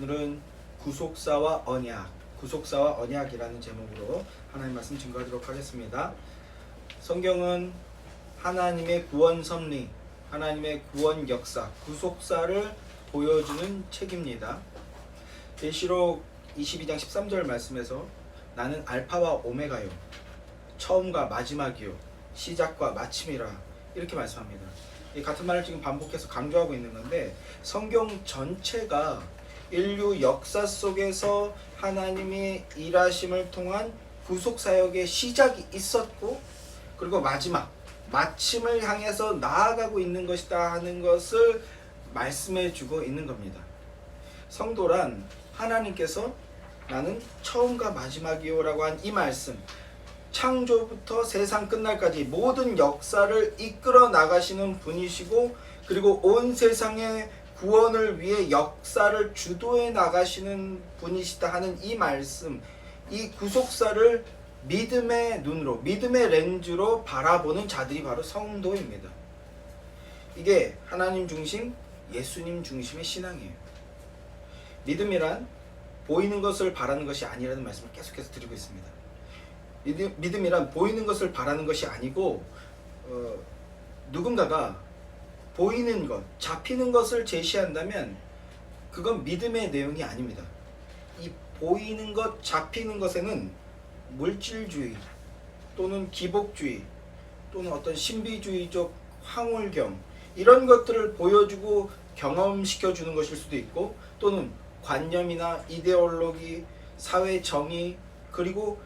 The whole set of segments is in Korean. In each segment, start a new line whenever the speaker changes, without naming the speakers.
오늘은 구속사와 언약이라는 제목으로 하나님 말씀 증거하도록 하겠습니다. 성경은 하나님의 구원 섭리, 하나님의 구원 역사, 구속사를 보여주는 책입니다. 계시록 22장 13절 말씀에서 나는 알파와 오메가요, 처음과 마지막이요, 시작과 마침이라 이렇게 말씀합니다. 이 같은 말을 지금 반복해서 강조하고 있는 건데, 성경 전체가 인류 역사 속에서 하나님의 일하심을 통한 구속사역의 시작이 있었고, 그리고 마침을 향해서 나아가고 있는 것이다 하는 것을 말씀해 주고 있는 겁니다. 성도란 하나님께서 나는 처음과 마지막이요 라고 한 이 말씀, 창조부터 세상 끝날까지 모든 역사를 이끌어 나가시는 분이시고, 그리고 온 세상의 구원을 위해 역사를 주도해 나가시는 분이시다 하는 이 말씀, 이 구속사를 믿음의 눈으로, 믿음의 렌즈로 바라보는 자들이 바로 성도입니다. 이게 하나님 중심, 예수님 중심의 신앙이에요. 믿음이란 보이는 것을 바라는 것이 아니라는 말씀을 계속해서 드리고 있습니다. 믿음이란 보이는 것을 바라는 것이 아니고, 누군가가 보이는 것, 잡히는 것을 제시한다면 그건 믿음의 내용이 아닙니다. 이 보이는 것, 잡히는 것에는 물질주의 또는 기복주의 또는 어떤 신비주의적 황홀경, 이런 것들을 보여주고 경험시켜주는 것일 수도 있고, 또는 관념이나 이데올로기, 사회 정의, 그리고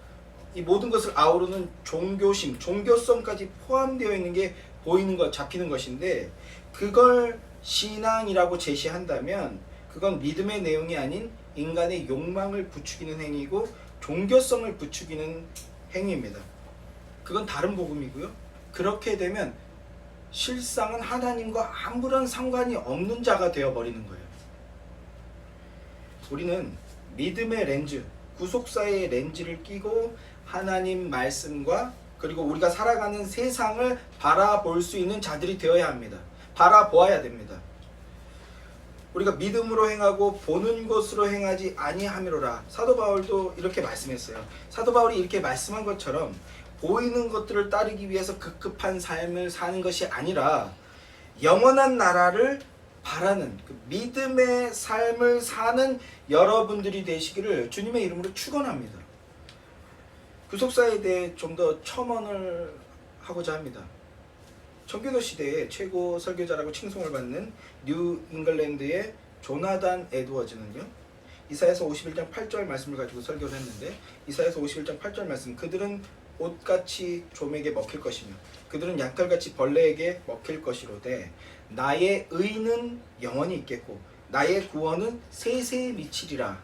이 모든 것을 아우르는 종교심, 종교성까지 포함되어 있는 게 보이는 것, 잡히는 것인데, 그걸 신앙이라고 제시한다면 그건 믿음의 내용이 아닌 인간의 욕망을 부추기는 행위고 종교성을 부추기는 행위입니다. 그건 다른 복음이고요. 그렇게 되면 실상은 하나님과 아무런 상관이 없는 자가 되어버리는 거예요. 우리는 믿음의 렌즈, 구속사의 렌즈를 끼고 하나님 말씀과 그리고 우리가 살아가는 세상을 바라볼 수 있는 자들이 되어야 합니다. 바라보아야 됩니다. 우리가 믿음으로 행하고 보는 것으로 행하지 아니함이로라. 사도 바울도 이렇게 말씀했어요. 사도 바울이 이렇게 말씀한 것처럼 보이는 것들을 따르기 위해서 급급한 삶을 사는 것이 아니라 영원한 나라를 바라는 그 믿음의 삶을 사는 여러분들이 되시기를 주님의 이름으로 축원합니다. 구속사에 대해 좀 더 첨언을 하고자 합니다. 청교도 시대의 최고 설교자라고 칭송을 받는 뉴 잉글랜드의 조나단 에드워즈는요, 이사야서 51장 8절 말씀을 가지고 설교를 했는데, 이사야서 51장 8절 말씀, 그들은 옷같이 좀에게 먹힐 것이며 그들은 양털같이 벌레에게 먹힐 것이로되 나의 의는 영원히 있겠고 나의 구원은 세세에 미치리라.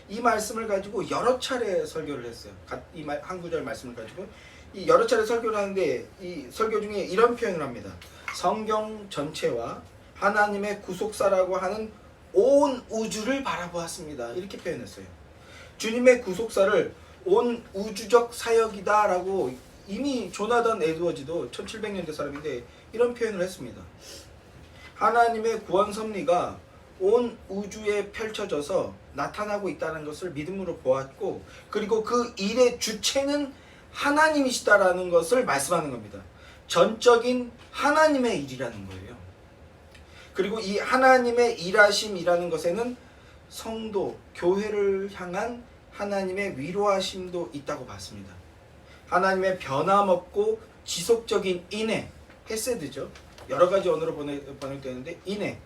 이 말씀을 가지고 여러 차례 설교를 했어요. 이 한 구절 말씀을 가지고 이 여러 차례 설교를 하는데, 이 설교 중에 이런 표현을 합니다. 성경 전체와 하나님의 구속사라고 하는 온 우주를 바라보았습니다. 이렇게 표현했어요. 주님의 구속사를 온 우주적 사역이다 라고 이미 조나단 에드워즈도 1700년대 사람인데 이런 표현을 했습니다. 하나님의 구원 섭리가 온 우주에 펼쳐져서 나타나고 있다는 것을 믿음으로 보았고, 그리고 그 일의 주체는 하나님이시다라는 것을 말씀하는 겁니다. 전적인 하나님의 일이라는 거예요. 그리고 이 하나님의 일하심이라는 것에는 성도, 교회를 향한 하나님의 위로하심도 있다고 봤습니다. 하나님의 변함없고 지속적인 인애, 헤세드죠. 여러 가지 언어로 번역되는데 인애,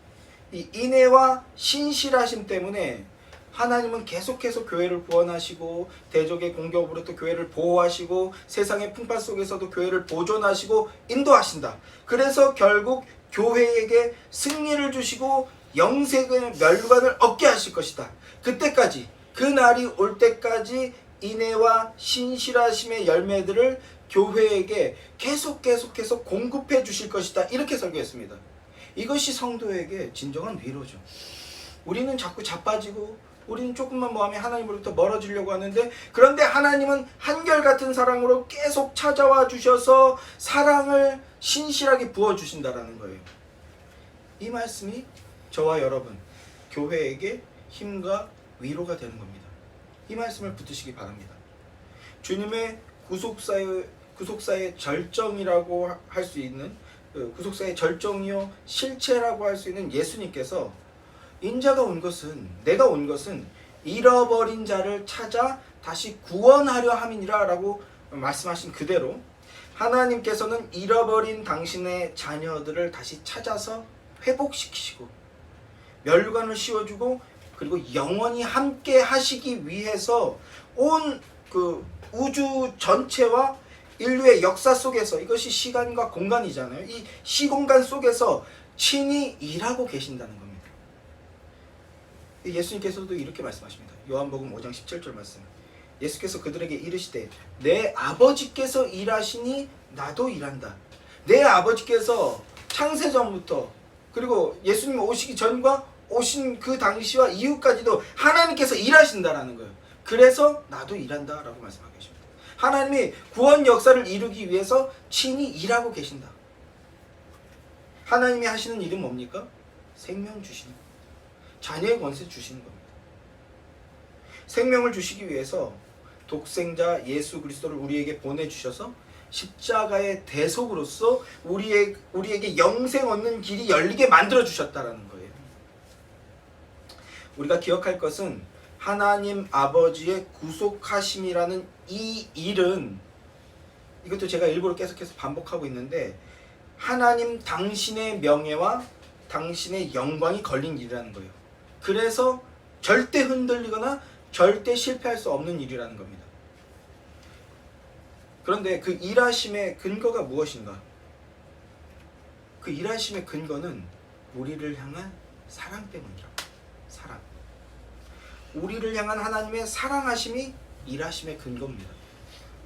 이 인애와 신실하심 때문에 하나님은 계속해서 교회를 구원하시고 대적의 공격으로부터 교회를 보호하시고 세상의 풍파 속에서도 교회를 보존하시고 인도하신다. 그래서 결국 교회에게 승리를 주시고 영생의 멸관을 얻게 하실 것이다. 그때까지, 그 날이 올 때까지 인애와 신실하심의 열매들을 교회에게 계속해서 공급해 주실 것이다. 이렇게 설교했습니다. 이것이 성도에게 진정한 위로죠. 우리는 자꾸 자빠지고 우리는 조금만 뭐 하면 하나님으로부터 멀어지려고 하는데, 그런데 하나님은 한결같은 사랑으로 계속 찾아와 주셔서 사랑을 신실하게 부어주신다라는 거예요. 이 말씀이 저와 여러분, 교회에게 힘과 위로가 되는 겁니다. 이 말씀을 붙드시기 바랍니다. 주님의 구속사의 절정이라고 할 수 있는, 구속사의 절정이요 실체라고 할 수 있는 예수님께서 내가 온 것은 잃어버린 자를 찾아 다시 구원하려 함이니라 라고 말씀하신 그대로 하나님께서는 잃어버린 당신의 자녀들을 다시 찾아서 회복시키시고 멸류관을 씌워주고 그리고 영원히 함께 하시기 위해서 온 그 우주 전체와 인류의 역사 속에서, 이것이 시간과 공간이잖아요. 이 시공간 속에서 친히 일하고 계신다는 겁니다. 예수님께서도 이렇게 말씀하십니다. 요한복음 5장 17절 말씀. 예수께서 그들에게 이르시되 내 아버지께서 일하시니 나도 일한다. 내 아버지께서 창세전부터 그리고 예수님 오시기 전과 오신 그 당시와 이후까지도 하나님께서 일하신다라는 거예요. 그래서 나도 일한다 라고 말씀하고 계십니다. 하나님이 구원 역사를 이루기 위해서 친히 일하고 계신다. 하나님이 하시는 일은 뭡니까? 생명 주시는 겁니다. 자녀의 권세 주시는 겁니다. 생명을 주시기 위해서 독생자 예수 그리스도를 우리에게 보내주셔서 십자가의 대속으로서 우리에게 영생 얻는 길이 열리게 만들어 주셨다라는 거예요. 우리가 기억할 것은 하나님 아버지의 구속하심이라는 이 일은, 이것도 제가 일부러 계속해서 반복하고 있는데, 하나님 당신의 명예와 당신의 영광이 걸린 일이라는 거예요. 그래서 절대 흔들리거나 절대 실패할 수 없는 일이라는 겁니다. 그런데 그 일하심의 근거가 무엇인가? 그 일하심의 근거는 우리를 향한 사랑 때문이라고. 사랑. 우리를 향한 하나님의 사랑하심이 일하심의 근거입니다.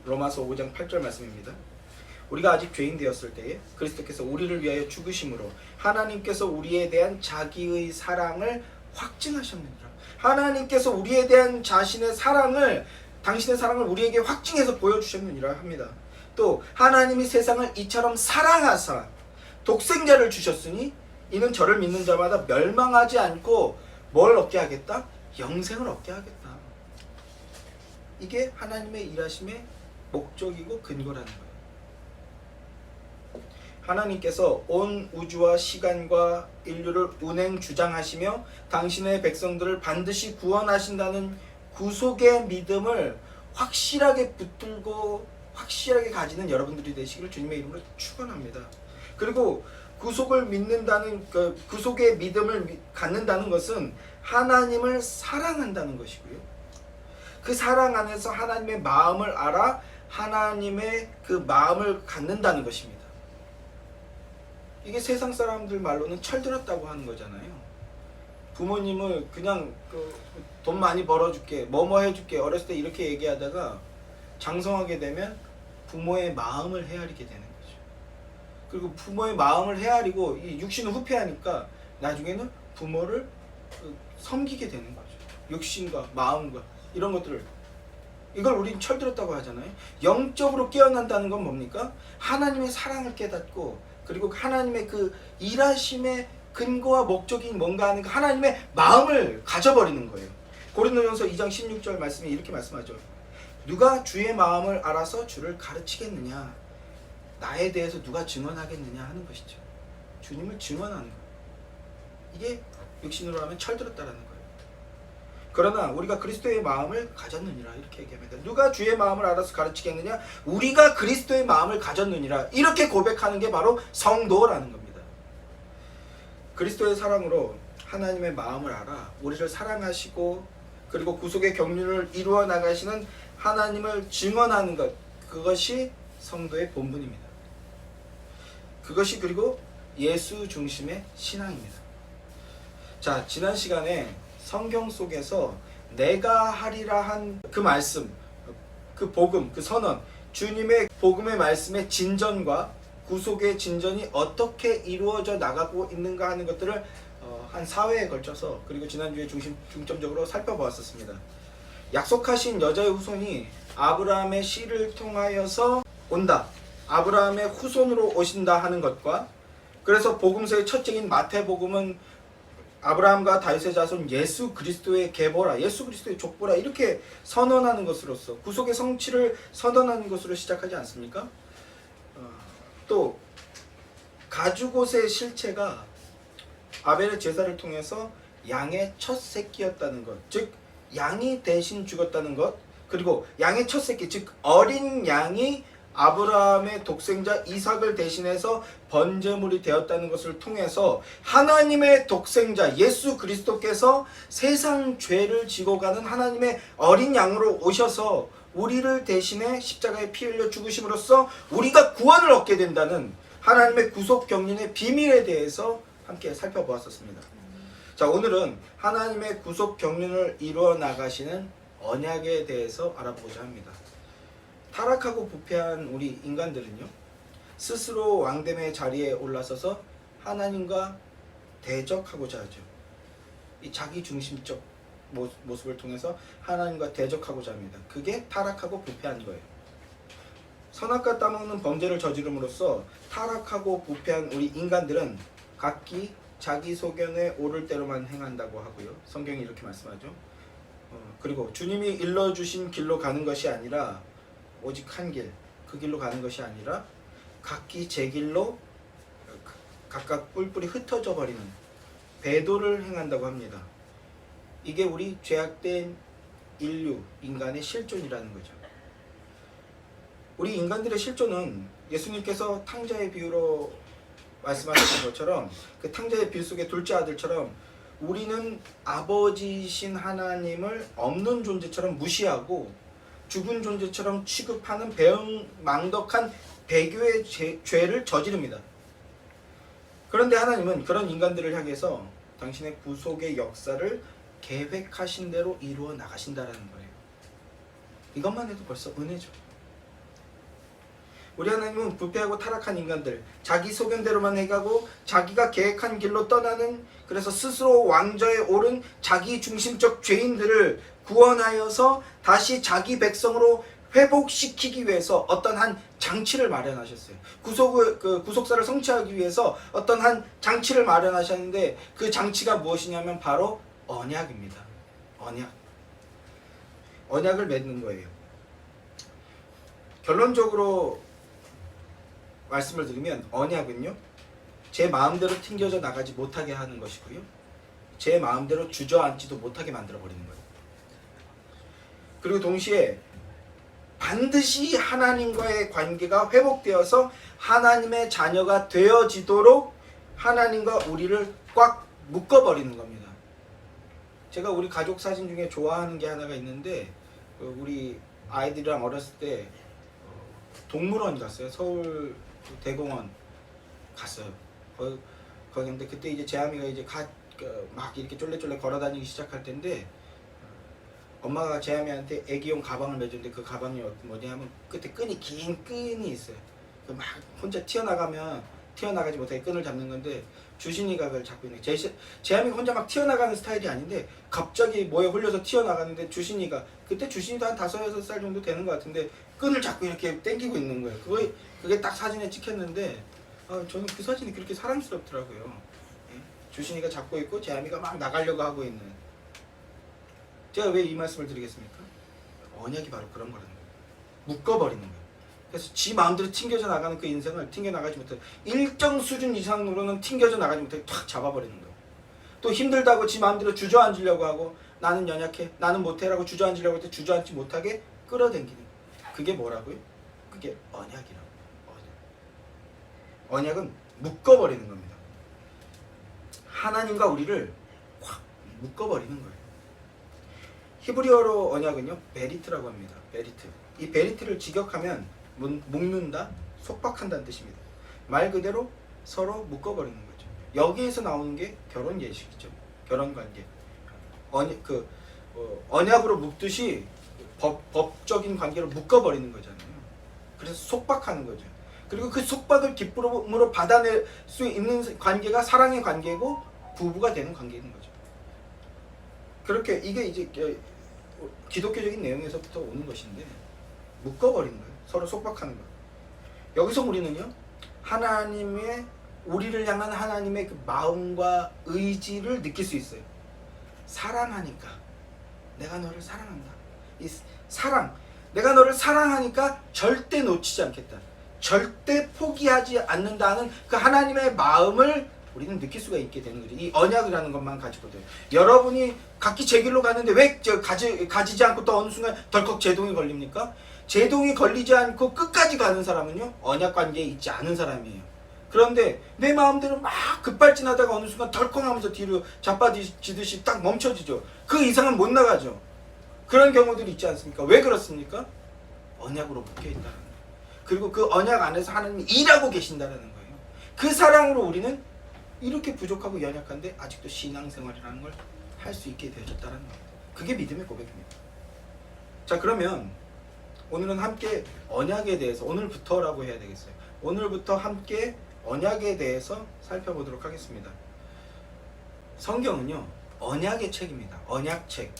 로마서 5장 8절 말씀입니다. 우리가 아직 죄인 되었을 때에 그리스도께서 우리를 위하여 죽으심으로 하나님께서 우리에 대한 자기의 사랑을 확증하셨느니라. 하나님께서 우리에 대한 당신의 사랑을 우리에게 확증해서 보여주셨느니라 합니다. 또 하나님이 세상을 이처럼 사랑하사 독생자를 주셨으니 이는 저를 믿는 자마다 멸망하지 않고 뭘 얻게 하겠다? 영생을 얻게 하겠다. 이게 하나님의 일하심의 목적이고 근거라는 거예요. 하나님께서 온 우주와 시간과 인류를 운행 주장하시며 당신의 백성들을 반드시 구원하신다는 구속의 믿음을 확실하게 붙들고 확실하게 가지는 여러분들이 되시기를 주님의 이름으로 축원합니다. 그리고 구속을 믿는다는, 구속의 믿음을 갖는다는 것은 하나님을 사랑한다는 것이고요. 그 사랑 안에서 하나님의 마음을 알아 하나님의 그 마음을 갖는다는 것입니다. 이게 세상 사람들 말로는 철들었다고 하는 거잖아요. 부모님을 그냥 돈 많이 벌어줄게, 뭐뭐 해줄게, 어렸을 때 이렇게 얘기하다가 장성하게 되면 부모의 마음을 헤아리게 되는 거죠. 그리고 부모의 마음을 헤아리고 이 육신을 후패하니까 나중에는 부모를 섬기게 되는 거죠. 육신과 마음과 이런 것들을, 이걸 우리는 철들었다고 하잖아요. 영적으로 깨어난다는 건 뭡니까? 하나님의 사랑을 깨닫고 그리고 하나님의 그 일하심의 근거와 목적이 뭔가 하는 하나님의 마음을 가져버리는 거예요. 고린도전서 2장 16절 말씀에 이렇게 말씀하죠. 누가 주의 마음을 알아서 주를 가르치겠느냐? 나에 대해서 누가 증언하겠느냐 하는 것이죠. 주님을 증언하는 거예요. 이게 육신으로 하면 철들었다라는 거예요. 그러나 우리가 그리스도의 마음을 가졌느니라 이렇게 얘기합니다. 누가 주의 마음을 알아서 가르치겠느냐? 우리가 그리스도의 마음을 가졌느니라 이렇게 고백하는 게 바로 성도라는 겁니다. 그리스도의 사랑으로 하나님의 마음을 알아 우리를 사랑하시고 그리고 구속의 경륜을 이루어 나가시는 하나님을 증언하는 것, 그것이 성도의 본분입니다. 그것이 그리고 예수 중심의 신앙입니다. 자, 지난 시간에 성경 속에서 내가 하리라 한 그 말씀, 그 복음, 그 선언, 주님의 복음의 말씀의 진전과 구속의 진전이 어떻게 이루어져 나가고 있는가 하는 것들을 한 4회에 걸쳐서 그리고 지난주에 중점적으로 살펴보았었습니다. 약속하신 여자의 후손이 아브라함의 씨를 통하여서 온다, 아브라함의 후손으로 오신다 하는 것과, 그래서 복음서의 첫째인 마태복음은 아브라함과 다윗의 자손 예수 그리스도의 계보라, 예수 그리스도의 족보라 이렇게 선언하는 것으로서 구속의 성취를 선언하는 것으로 시작하지 않습니까? 또 가죽옷의 실체가 아벨의 제사를 통해서 양의 첫 새끼였다는 것, 즉 양이 대신 죽었다는 것, 그리고 양의 첫 새끼, 즉 어린 양이 아브라함의 독생자 이삭을 대신해서 번제물이 되었다는 것을 통해서 하나님의 독생자 예수 그리스도께서 세상 죄를 지고 가는 하나님의 어린 양으로 오셔서 우리를 대신해 십자가에 피 흘려 죽으심으로써 우리가 구원을 얻게 된다는 하나님의 구속 경륜의 비밀에 대해서 함께 살펴보았었습니다. 자, 오늘은 하나님의 구속 경륜을 이루어 나가시는 언약에 대해서 알아보고자 합니다. 타락하고 부패한 우리 인간들은요, 스스로 왕됨의 자리에 올라서서 하나님과 대적하고자 하죠. 이 자기 중심적 모습을 통해서 하나님과 대적하고자 합니다. 그게 타락하고 부패한 거예요. 선악과 따먹는 범죄를 저지름으로써 타락하고 부패한 우리 인간들은 각기 자기 소견에 오를 대로만 행한다고 하고요. 성경이 이렇게 말씀하죠. 그리고 주님이 일러주신 길로 가는 것이 아니라 오직 한 길, 그 길로 가는 것이 아니라 각기 제 길로 각각 뿔뿔이 흩어져 버리는 배도를 행한다고 합니다. 이게 우리 죄악된 인류, 인간의 실존이라는 거죠. 우리 인간들의 실존은 예수님께서 탕자의 비유로 말씀하신 것처럼 그 탕자의 비유 속의 둘째 아들처럼 우리는 아버지신 하나님을 없는 존재처럼 무시하고 죽은 존재처럼 취급하는 배은망덕한 배교의 죄를 저지릅니다. 그런데 하나님은 그런 인간들을 향해서 당신의 구속의 역사를 계획하신 대로 이루어 나가신다라는 거예요. 이것만 해도 벌써 은혜죠. 우리 하나님은 부패하고 타락한 인간들, 자기 소견대로만 해가고 자기가 계획한 길로 떠나는, 그래서 스스로 왕좌에 오른 자기 중심적 죄인들을 구원하여서 다시 자기 백성으로 회복시키기 위해서 어떤 한 장치를 마련하셨어요. 구속사를 성취하기 위해서 어떤 한 장치를 마련하셨는데 그 장치가 무엇이냐면 바로 언약입니다. 언약을 맺는 거예요. 결론적으로 말씀을 드리면 언약은요, 제 마음대로 튕겨져 나가지 못하게 하는 것이고요, 제 마음대로 주저앉지도 못하게 만들어 버리는 거예요. 그리고 동시에 반드시 하나님과의 관계가 회복되어서 하나님의 자녀가 되어지도록 하나님과 우리를 꽉 묶어버리는 겁니다. 제가 우리 가족 사진 중에 좋아하는 게 하나가 있는데, 우리 아이들이랑 어렸을 때 동물원 갔어요. 서울 대공원 갔어요. 거기 근데 그때 이제 재함이가 이제 막 이렇게 쫄래쫄래 걸어다니기 시작할 텐데, 엄마가 재함이한테 애기용 가방을 매줬는데 그 가방이 뭐냐면 끝에 긴 끈이 있어요. 막 혼자 튀어나가지 못하게 끈을 잡는 건데, 주신이가 그걸 잡고 있는 거예요. 재함이가 혼자 막 튀어나가는 스타일이 아닌데 갑자기 뭐에 홀려서 튀어나가는데, 그때 주신이도 한 5-6살 정도 되는 것 같은데 끈을 잡고 이렇게 당기고 있는 거예요. 그게 딱 사진에 찍혔는데, 저는 그 사진이 그렇게 사랑스럽더라고요. 주신이가 잡고 있고 재함이가 막 나가려고 하고 있는. 제가 왜 이 말씀을 드리겠습니까? 언약이 바로 그런 거라는 거예요. 묶어버리는 거예요. 그래서 지 마음대로 튕겨져 나가는 그 인생을 튕겨나가지 못해, 일정 수준 이상으로는 튕겨져 나가지 못하게 탁 잡아버리는 거예요. 또 힘들다고 지 마음대로 주저앉으려고 하고, 나는 연약해, 나는 못해라고 주저앉으려고 할 때 주저앉지 못하게 끌어당기는 거예요. 그게 뭐라고요? 그게 언약이라고. 언약은 묶어버리는 겁니다. 하나님과 우리를 확 묶어버리는 거예요. 히브리어로 언약은요, 베리트라고 합니다. 베리트. 이 베리트를 직역하면 묶는다, 속박한다는 뜻입니다. 말 그대로 서로 묶어버리는 거죠. 여기에서 나오는 게 결혼 예식이죠. 결혼 관계. 언약으로 묶듯이 법적인 관계로 묶어버리는 거잖아요. 그래서 속박하는 거죠. 그리고 그 속박을 기쁨으로 받아낼 수 있는 관계가 사랑의 관계고 부부가 되는 관계인 거죠. 그렇게 이게 이제 기독교적인 내용에서부터 오는 것인데, 묶어버리는 거예요. 서로 속박하는 거예요. 여기서 우리는요, 하나님의 우리를 향한 하나님의 그 마음과 의지를 느낄 수 있어요. 사랑하니까. 내가 너를 사랑한다. 이 사랑. 내가 너를 사랑하니까 절대 놓치지 않겠다. 절대 포기하지 않는다는 그 하나님의 마음을 우리는 느낄 수가 있게 되는 거죠. 이 언약이라는 것만 가지고도. 여러분이 각기 제 길로 가는데 왜 가지지 않고 또 어느 순간 덜컥 제동이 걸립니까? 제동이 걸리지 않고 끝까지 가는 사람은요, 언약 관계에 있지 않은 사람이에요. 그런데 내 마음대로 막 급발진하다가 어느 순간 덜컹하면서 뒤로 자빠지듯이 딱 멈춰지죠. 그 이상은 못 나가죠. 그런 경우들이 있지 않습니까? 왜 그렇습니까? 언약으로 묶여있다는 거예요. 그리고 그 언약 안에서 하나님이 일하고 계신다는 거예요. 그 사랑으로 우리는 이렇게 부족하고 연약한데 아직도 신앙생활이라는 걸 할 수 있게 되어졌다는 겁니다. 그게 믿음의 고백입니다. 자, 그러면 오늘은 함께 언약에 대해서, 오늘부터라고 해야 되겠어요. 오늘부터 함께 언약에 대해서 살펴보도록 하겠습니다. 성경은요, 언약의 책입니다. 언약책.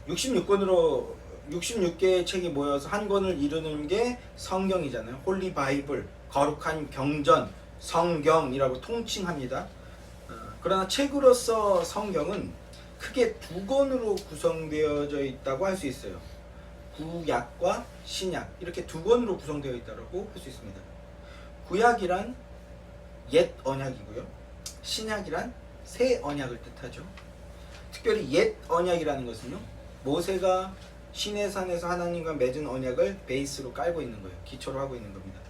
66개의 책이 모여서 한 권을 이루는 게 성경이잖아요. 홀리 바이블, 거룩한 경전, 성경이라고 통칭합니다. 그러나 책으로서 성경은 크게 두 권으로 구성되어져 있다고 할 수 있어요. 구약과 신약, 이렇게 두 권으로 구성되어 있다고 할 수 있습니다. 구약이란 옛 언약이고요, 신약이란 새 언약을 뜻하죠. 특별히 옛 언약이라는 것은요, 모세가 시내산에서 하나님과 맺은 언약을 베이스로 깔고 있는 거예요. 기초로 하고 있는 겁니다.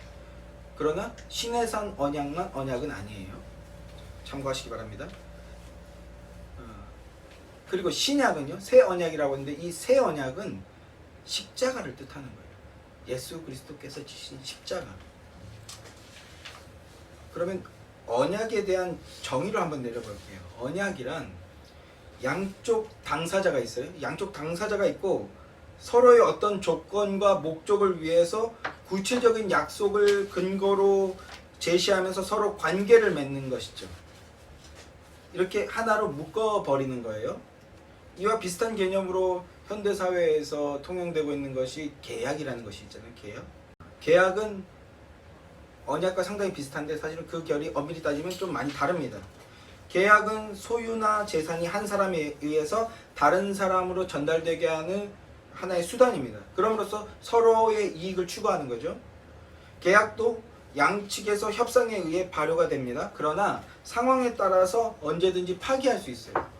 그러나 시내산 언약만 언약은 아니에요. 참고하시기 바랍니다. 그리고 신약은요, 새 언약이라고 하는데 이 새 언약은 십자가를 뜻하는 거예요. 예수 그리스도께서 지신 십자가. 그러면 언약에 대한 정의를 한번 내려볼게요. 언약이란 양쪽 당사자가 있어요. 양쪽 당사자가 있고 서로의 어떤 조건과 목적을 위해서 구체적인 약속을 근거로 제시하면서 서로 관계를 맺는 것이죠. 이렇게 하나로 묶어버리는 거예요. 이와 비슷한 개념으로 현대사회에서 통용되고 있는 것이 계약이라는 것이 있잖아요. 계약은 언약과 상당히 비슷한데 사실은 그 결이 엄밀히 따지면 좀 많이 다릅니다. 계약은 소유나 재산이 한 사람에 의해서 다른 사람으로 전달되게 하는 하나의 수단입니다. 그럼으로써 서로의 이익을 추구하는 거죠. 계약도 양측에서 협상에 의해 발효가 됩니다. 그러나 상황에 따라서 언제든지 파기할 수 있어요.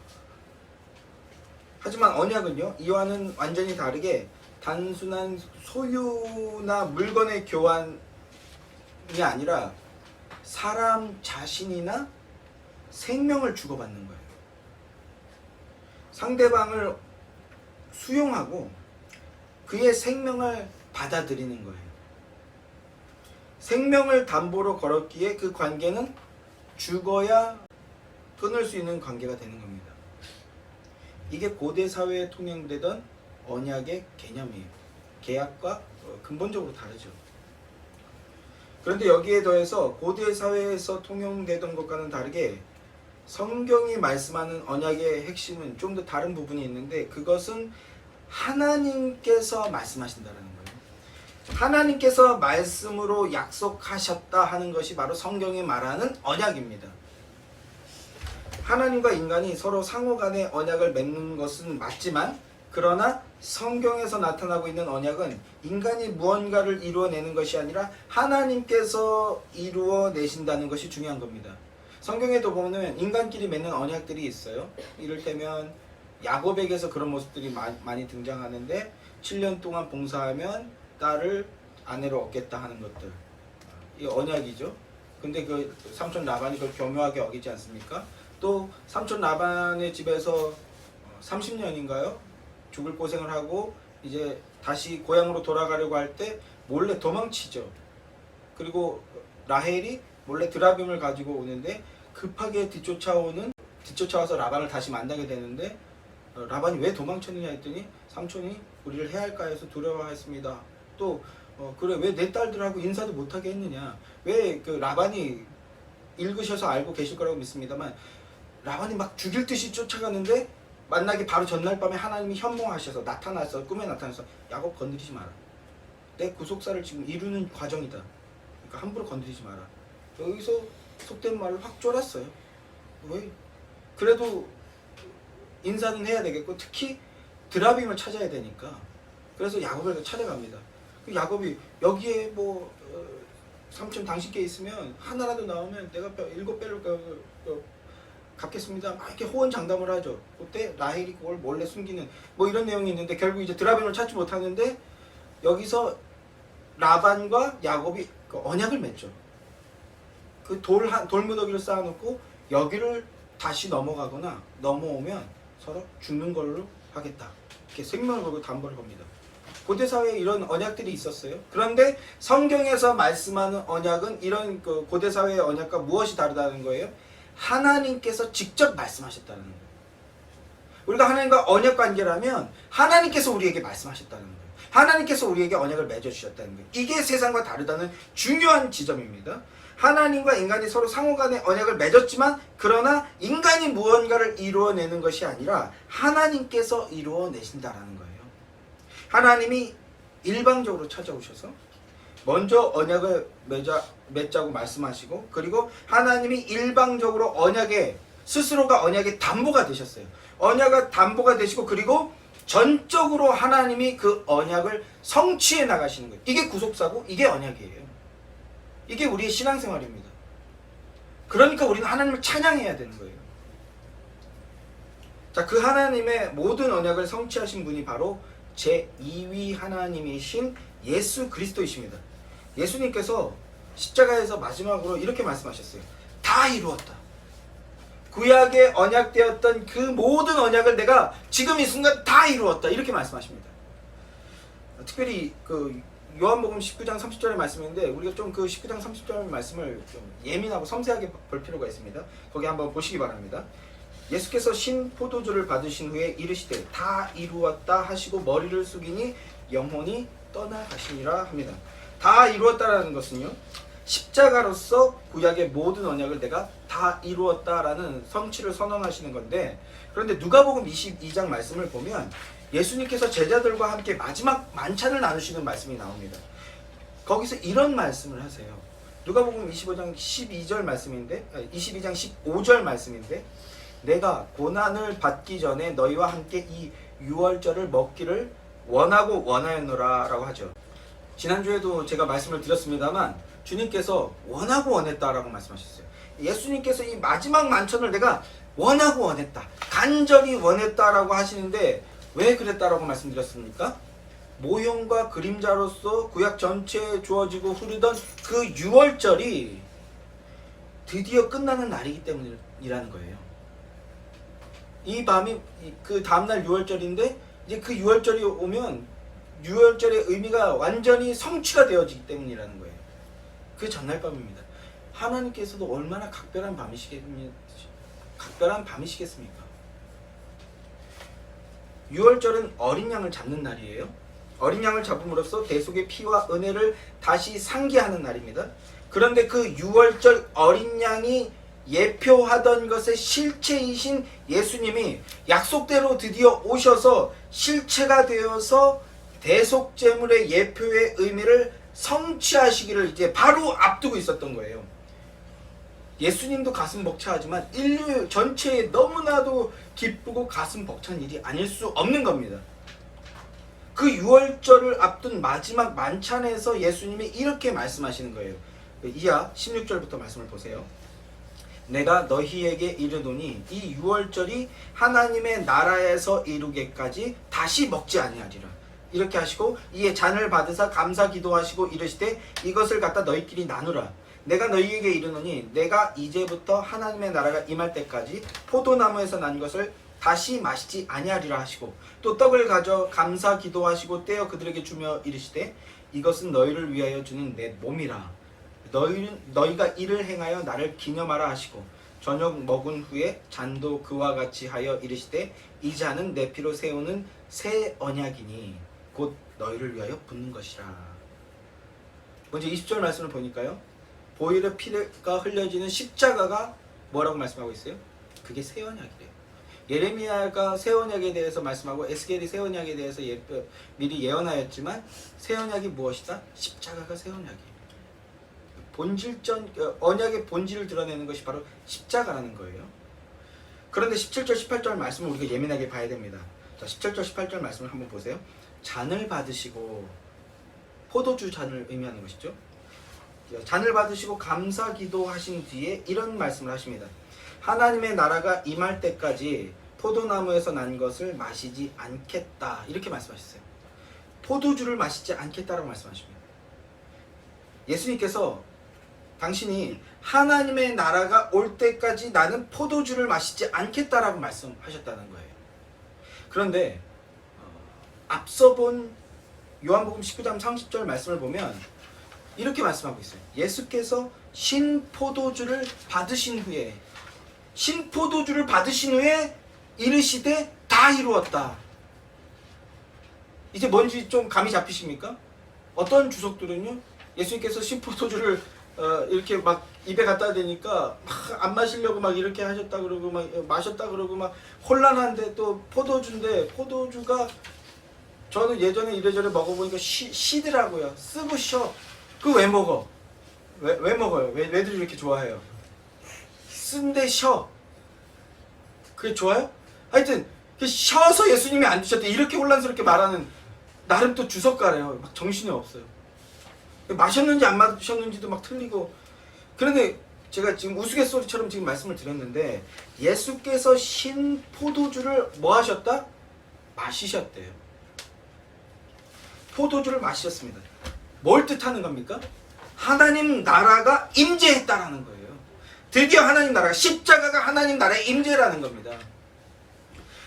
하지만 언약은요, 이와는 완전히 다르게 단순한 소유나 물건의 교환이 아니라 사람 자신이나 생명을 주고받는 거예요. 상대방을 수용하고 그의 생명을 받아들이는 거예요. 생명을 담보로 걸었기에 그 관계는 죽어야 끊을 수 있는 관계가 되는 겁니다. 이게 고대 사회에 통용되던 언약의 개념이에요. 계약과 근본적으로 다르죠. 그런데 여기에 더해서 고대 사회에서 통용되던 것과는 다르게 성경이 말씀하는 언약의 핵심은 좀 더 다른 부분이 있는데, 그것은 하나님께서 말씀하신다는 거예요. 하나님께서 말씀으로 약속하셨다 하는 것이 바로 성경이 말하는 언약입니다. 하나님과 인간이 서로 상호 간의 언약을 맺는 것은 맞지만, 그러나 성경에서 나타나고 있는 언약은 인간이 무언가를 이루어내는 것이 아니라 하나님께서 이루어내신다는 것이 중요한 겁니다. 성경에도 보면 인간끼리 맺는 언약들이 있어요. 이를테면 야곱에게서 그런 모습들이 많이 등장하는데, 7년 동안 봉사하면 딸을 아내로 얻겠다 하는 것들, 이 언약이죠. 근데 그 삼촌 라반이 그걸 교묘하게 어기지 않습니까? 또 삼촌 라반의 집에서 30년인가요? 죽을 고생을 하고 이제 다시 고향으로 돌아가려고 할 때 몰래 도망치죠. 그리고 라헬이 몰래 드라빔을 가지고 오는데 급하게 뒤쫓아와서 라반을 다시 만나게 되는데, 라반이 왜 도망쳤느냐 했더니 삼촌이 우리를 해할까 해서 두려워했습니다. 또 그래, 왜 내 딸들하고 인사도 못하게 했느냐. 왜 그 라반이 읽으셔서 알고 계실 거라고 믿습니다만, 라반이 막 죽일 듯이 쫓아가는데 만나기 바로 전날 밤에 하나님이 현몽하셔서 나타나서, 꿈에 나타나서 야곱 건드리지 마라. 내 구속사를 지금 이루는 과정이다. 그러니까 함부로 건드리지 마라. 여기서 속된 말로 확 쫄았어요. 왜? 그래도 인사는 해야 되겠고 특히 드라빔을 찾아야 되니까. 그래서 야곱을 찾아갑니다. 그 야곱이 여기에 뭐 삼촌 당신께 있으면 하나라도 나오면 내가 7배를 갚겠습니다. 막 이렇게 호언장담을 하죠. 그때 라헬이 그걸 몰래 숨기는 뭐 이런 내용이 있는데 결국 이제 드라빔을 찾지 못하는데 여기서 라반과 야곱이 그 언약을 맺죠. 그 돌무더기를 쌓아놓고 여기를 다시 넘어가거나 넘어오면 서로 죽는 걸로 하겠다. 이렇게 생명을 걸고 담보를 겁니다. 고대 사회에 이런 언약들이 있었어요. 그런데 성경에서 말씀하는 언약은 이런 그 고대 사회의 언약과 무엇이 다르다는 거예요? 하나님께서 직접 말씀하셨다는 거예요. 우리가 하나님과 언약 관계라면 하나님께서 우리에게 말씀하셨다는 거예요. 하나님께서 우리에게 언약을 맺어주셨다는 거예요. 이게 세상과 다르다는 중요한 지점입니다. 하나님과 인간이 서로 상호간에 언약을 맺었지만 그러나 인간이 무언가를 이루어내는 것이 아니라 하나님께서 이루어내신다라는 거예요. 하나님이 일방적으로 찾아오셔서 먼저 언약을 맺자고 말씀하시고 그리고 하나님이 일방적으로 스스로가 언약의 담보가 되셨어요. 언약의 담보가 되시고 그리고 전적으로 하나님이 그 언약을 성취해 나가시는 거예요. 이게 구속사고 이게 언약이에요. 이게 우리의 신앙생활입니다. 그러니까 우리는 하나님을 찬양해야 되는 거예요. 자, 그 하나님의 모든 언약을 성취하신 분이 바로 제2위 하나님이신 예수 그리스도이십니다. 예수님께서 십자가에서 마지막으로 이렇게 말씀하셨어요. 다 이루었다. 구약에 언약되었던 그 모든 언약을 내가 지금 이 순간 다 이루었다. 이렇게 말씀하십니다. 특별히 그 요한복음 19장 30절의 말씀인데 우리가 좀 그 19장 30절 말씀을 좀 예민하고 섬세하게 볼 필요가 있습니다. 거기 한번 보시기 바랍니다. 예수께서 신 포도주를 받으신 후에 이르시되 다 이루었다 하시고 머리를 숙이니 영혼이 떠나가시니라 합니다. 다 이루었다라는 것은요, 십자가로서 구약의 모든 언약을 내가 다 이루었다라는 성취를 선언하시는 건데, 그런데 누가복음 22장 말씀을 보면 예수님께서 제자들과 함께 마지막 만찬을 나누시는 말씀이 나옵니다. 거기서 이런 말씀을 하세요. 누가복음 25장 12절 말씀인데, 22장 15절 말씀인데, 내가 고난을 받기 전에 너희와 함께 이 유월절을 먹기를 원하고 원하였노라 라고 하죠. 지난주에도 제가 말씀을 드렸습니다만 주님께서 원하고 원했다라고 말씀하셨어요. 예수님께서 이 마지막 만찬을 내가 원하고 원했다, 간절히 원했다라고 하시는데 왜 그랬다라고 말씀드렸습니까? 모형과 그림자로서 구약 전체에 주어지고 흐르던 그 유월절이 드디어 끝나는 날이기 때문이라는 거예요. 이 밤이 그 다음날 유월절인데 이제 그 유월절이 오면 유월절의 의미가 완전히 성취가 되어지기 때문이라는 거예요. 그 전날 밤입니다. 하나님께서도 얼마나 각별한 밤이시겠습니까? 유월절은 어린 양을 잡는 날이에요. 어린 양을 잡음으로써 대속의 피와 은혜를 다시 상기하는 날입니다. 그런데 그 유월절 어린 양이 예표하던 것의 실체이신 예수님이 약속대로 드디어 오셔서 실체가 되어서 대속제물의 예표의 의미를 성취하시기를 이제 바로 앞두고 있었던 거예요. 예수님도 가슴 벅차하지만 인류 전체에 너무나도 기쁘고 가슴 벅찬 일이 아닐 수 없는 겁니다. 그 유월절을 앞둔 마지막 만찬에서 예수님이 이렇게 말씀하시는 거예요. 이하 16절부터 말씀을 보세요. 내가 너희에게 이르노니 이 유월절이 하나님의 나라에서 이루기까지 다시 먹지 아니하리라. 이렇게 하시고 이에 잔을 받으사 감사 기도하시고 이르시되 이것을 갖다 너희끼리 나누라. 내가 너희에게 이르노니 내가 이제부터 하나님의 나라가 임할 때까지 포도나무에서 난 것을 다시 마시지 아니하리라 하시고 또 떡을 가져 감사 기도하시고 떼어 그들에게 주며 이르시되 이것은 너희를 위하여 주는 내 몸이라. 너희가 이를 행하여 나를 기념하라 하시고 저녁 먹은 후에 잔도 그와 같이 하여 이르시되 이 잔은 내 피로 세우는 새 언약이니 곧 너희를 위하여 붓는 것이라. 먼저 20절 말씀을 보니까요, 보혈의 피가 흘려지는 십자가가 뭐라고 말씀하고 있어요? 그게 새 언약이래요. 예레미야가 새 언약에 대해서 말씀하고 에스겔이 새 언약에 대해서 미리 예언하였지만 새 언약이 무엇이다? 십자가가 새 언약이에요. 언약의 본질을 드러내는 것이 바로 십자가라는 거예요. 그런데 17절 18절 말씀을 우리가 예민하게 봐야 됩니다. 자, 17절 18절 말씀을 한번 보세요. 잔을 받으시고, 포도주 잔을 의미하는 것이죠. 잔을 받으시고 감사 기도하신 뒤에 이런 말씀을 하십니다. 하나님의 나라가 임할 때까지 포도나무에서 난 것을 마시지 않겠다, 이렇게 말씀하셨어요. 포도주를 마시지 않겠다라고 말씀하십니다. 예수님께서 당신이 하나님의 나라가 올 때까지 나는 포도주를 마시지 않겠다라고 말씀하셨다는 거예요. 그런데 앞서 본 요한복음 19장 30절 말씀을 보면 이렇게 말씀하고 있어요. 예수께서 신포도주를 받으신 후에 이르시되 다 이루었다. 이제 뭔지 좀 감이 잡히십니까? 어떤 주석들은요, 예수님께서 신포도주를 이렇게 막 입에 갖다 대니까 막 안 마시려고 막 이렇게 하셨다 그러고 막 마셨다 그러고 막 혼란한데, 또 포도주가 저는 예전에 이래저래 먹어보니까 시더라고요. 쓰고 쉬어. 그거 왜 먹어? 왜 먹어요? 왜들 이렇게 좋아해요? 쓴데 쉬어. 그게 좋아요? 하여튼 쉬어서 예수님이 안 드셨대, 이렇게 혼란스럽게 말하는 나름 또 주석가래요. 막 정신이 없어요. 마셨는지 안 마셨는지도 막 틀리고. 그런데 제가 지금 우스갯소리처럼 지금 말씀을 드렸는데, 예수께서 신포도주를 뭐 하셨다? 마시셨대요. 포도주를 마셨습니다. 뭘 뜻하는 겁니까? 하나님 나라가 임재했다라는 거예요. 드디어 하나님 나라가, 십자가가 하나님 나라의 임재라는 겁니다.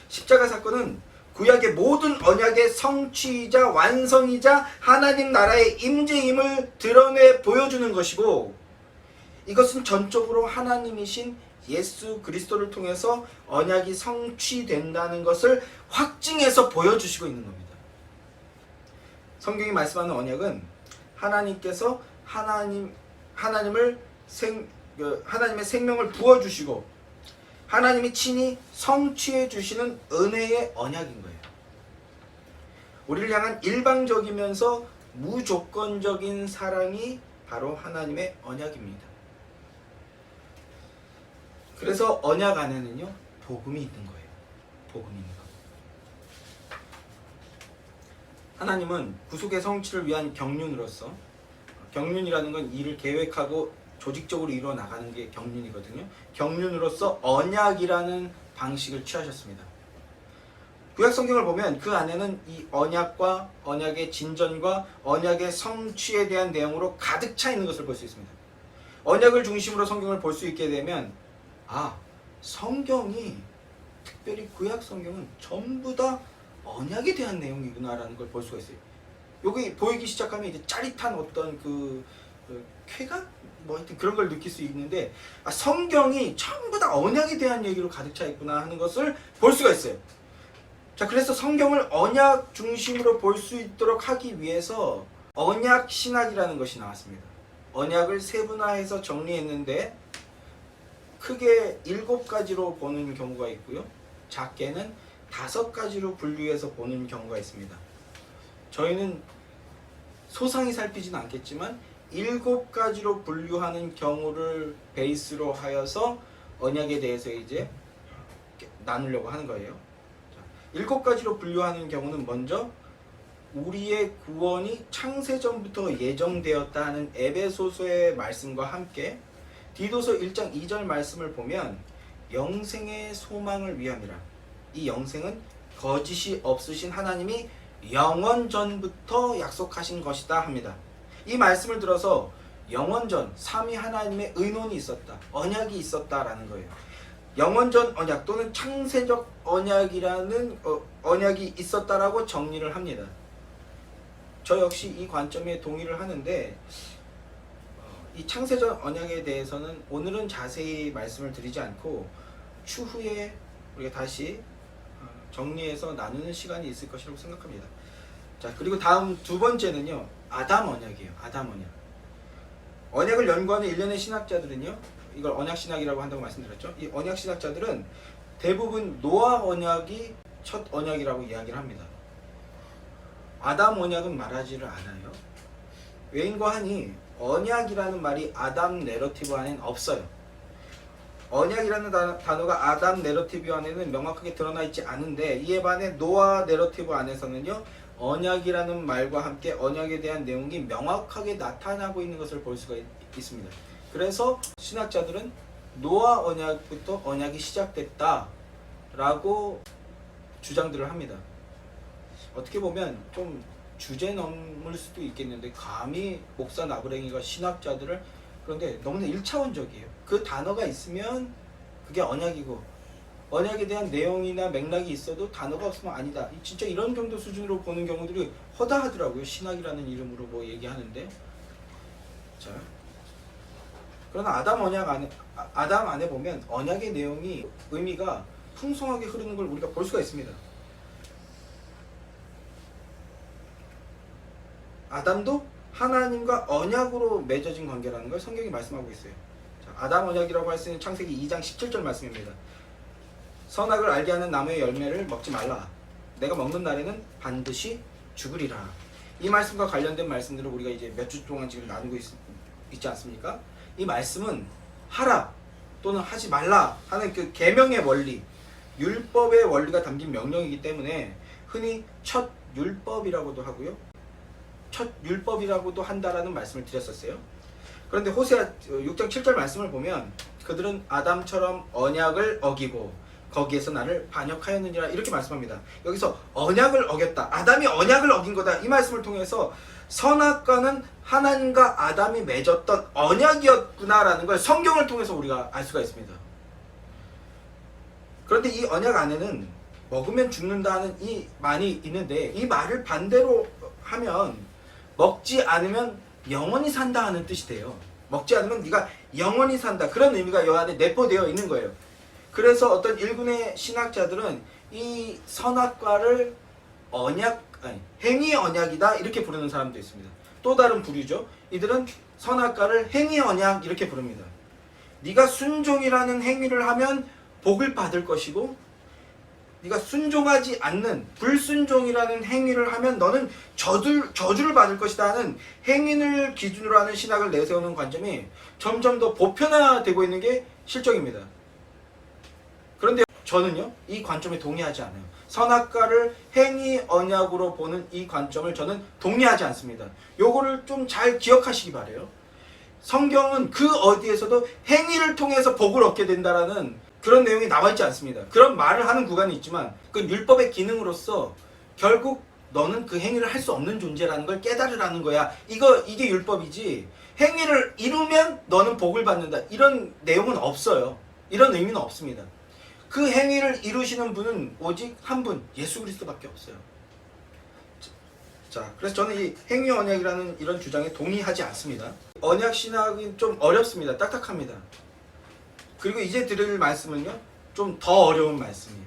십자가 사건은 구약의 모든 언약의 성취이자 완성이자 하나님 나라의 임재임을 드러내 보여주는 것이고, 이것은 전적으로 하나님이신 예수 그리스도를 통해서 언약이 성취된다는 것을 확증해서 보여주시고 있는 겁니다. 성경이 말씀하는 언약은 하나님께서 하나님의 생명을 부어주시고 하나님이 친히 성취해 주시는 은혜의 언약인 거예요. 우리를 향한 일방적이면서 무조건적인 사랑이 바로 하나님의 언약입니다. 그래서 언약 안에는요, 복음이 있는 거예요. 복음이 있는 거. 하나님은 구속의 성취를 위한 경륜으로서, 경륜이라는 건 일을 계획하고 조직적으로 이루어 나가는 게 경륜이거든요. 경륜으로서 언약이라는 방식을 취하셨습니다. 구약 성경을 보면 그 안에는 이 언약과 언약의 진전과 언약의 성취에 대한 내용으로 가득 차 있는 것을 볼 수 있습니다. 언약을 중심으로 성경을 볼 수 있게 되면, 성경이, 특별히 구약 성경은 전부 다 언약에 대한 내용이구나라는 걸 볼 수가 있어요. 여기 보이기 시작하면 이제 짜릿한 어떤 쾌감? 하여튼 그런 걸 느낄 수 있는데, 성경이 전부 다 언약에 대한 얘기로 가득 차 있구나 하는 것을 볼 수가 있어요. 자, 그래서 성경을 언약 중심으로 볼 수 있도록 하기 위해서 언약 신학이라는 것이 나왔습니다. 언약을 세분화해서 정리했는데 크게 7가지로 보는 경우가 있고요. 작게는 5가지로 분류해서 보는 경우가 있습니다. 저희는 소상히 살피지는 않겠지만 7가지로 분류하는 경우를 베이스로 하여서 언약에 대해서 이제 나누려고 하는 거예요. 7가지로 분류하는 경우는 먼저 우리의 구원이 창세전부터 예정되었다 하는 에베소서의 말씀과 함께 디도서 1장 2절 말씀을 보면 영생의 소망을 위함이라. 이 영생은 거짓이 없으신 하나님이 영원 전부터 약속하신 것이다 합니다. 이 말씀을 들어서 영원전 삼위 하나님의 의논이 있었다, 언약이 있었다라는 거예요. 영원전 언약 또는 창세적 언약이라는 언약이 있었다라고 정리를 합니다. 저 역시 이 관점에 동의를 하는데, 이 창세전 언약에 대해서는 오늘은 자세히 말씀을 드리지 않고 추후에 우리가 다시 정리해서 나누는 시간이 있을 것이라고 생각합니다. 자, 그리고 다음 2번째는요, 아담 언약이에요. 아담 언약. 언약을 연구하는 일련의 신학자들은요, 이걸 언약 신학이라고 한다고 말씀드렸죠. 이 언약 신학자들은 대부분 노아 언약이 첫 언약이라고 이야기를 합니다. 아담 언약은 말하지를 않아요. 외인과 한이 언약이라는 말이 아담 내러티브 안에는 없어요. 언약이라는 단어가 아담 내러티브 안에는 명확하게 드러나 있지 않은데, 이에 반해 노아 내러티브 안에서는요, 언약이라는 말과 함께 언약에 대한 내용이 명확하게 나타나고 있는 것을 볼 수가 있습니다. 그래서 신학자들은 노아 언약부터 언약이 시작됐다라고 주장들을 합니다. 어떻게 보면 좀 주제 넘을 수도 있겠는데, 감히 목사 나부랭이가 신학자들을, 그런데 너무나 1차원적이에요. 그 단어가 있으면 그게 언약이고, 언약에 대한 내용이나 맥락이 있어도 단어가 없으면 아니다. 진짜 이런 정도 수준으로 보는 경우들이 허다하더라고요. 신학이라는 이름으로 뭐 얘기하는데. 자, 그러나 아담 안에 보면 언약의 내용이, 의미가 풍성하게 흐르는 걸 우리가 볼 수가 있습니다. 아담도 하나님과 언약으로 맺어진 관계라는 걸 성경이 말씀하고 있어요. 자, 아담 언약이라고 할 수 있는 창세기 2장 17절 말씀입니다. 선악을 알게 하는 나무의 열매를 먹지 말라. 내가 먹는 날에는 반드시 죽으리라. 이 말씀과 관련된 말씀들을 우리가 이제 몇 주 동안 지금 나누고 있지 않습니까? 이 말씀은 하라 또는 하지 말라 하는 그 계명의 원리, 율법의 원리가 담긴 명령이기 때문에 흔히 첫 율법이라고도 하고요, 첫 율법이라고도 한다라는 말씀을 드렸었어요. 그런데 호세아 6장 7절 말씀을 보면 그들은 아담처럼 언약을 어기고 거기에서 나를 반역하였느니라 이렇게 말씀합니다. 여기서 언약을 어겼다, 아담이 언약을 어긴 거다, 이 말씀을 통해서 선악과는 하나님과 아담이 맺었던 언약이었구나라는 걸 성경을 통해서 우리가 알 수가 있습니다. 그런데 이 언약 안에는 먹으면 죽는다는 이 말이 있는데, 이 말을 반대로 하면 먹지 않으면 영원히 산다 하는 뜻이 돼요. 먹지 않으면 네가 영원히 산다, 그런 의미가 여 안에 내포되어 있는 거예요. 그래서 어떤 일군의 신학자들은 이 선악과를 행위 언약이다 이렇게 부르는 사람도 있습니다. 또 다른 부류죠. 이들은 선악과를 행위 언약 이렇게 부릅니다. 네가 순종이라는 행위를 하면 복을 받을 것이고, 네가 순종하지 않는 불순종이라는 행위를 하면 너는 저주를 받을 것이다 하는 행위를 기준으로 하는 신학을 내세우는 관점이 점점 더 보편화되고 있는 게 실정입니다. 그런데 저는요, 이 관점에 동의하지 않아요. 선악과를 행위 언약으로 보는 이 관점을 저는 동의하지 않습니다. 요거를 좀 잘 기억하시기 바래요. 성경은 그 어디에서도 행위를 통해서 복을 얻게 된다라는 그런 내용이 나와 있지 않습니다. 그런 말을 하는 구간이 있지만 그 율법의 기능으로서 결국 너는 그 행위를 할 수 없는 존재라는 걸 깨달으라는 거야. 이게 율법이지, 행위를 이루면 너는 복을 받는다, 이런 내용은 없어요. 이런 의미는 없습니다. 그 행위를 이루시는 분은 오직 한 분, 예수 그리스도밖에 없어요. 자, 그래서 저는 이 행위 언약이라는 이런 주장에 동의하지 않습니다. 언약 신학은 좀 어렵습니다. 딱딱합니다. 그리고 이제 드릴 말씀은요, 좀 더 어려운 말씀이에요.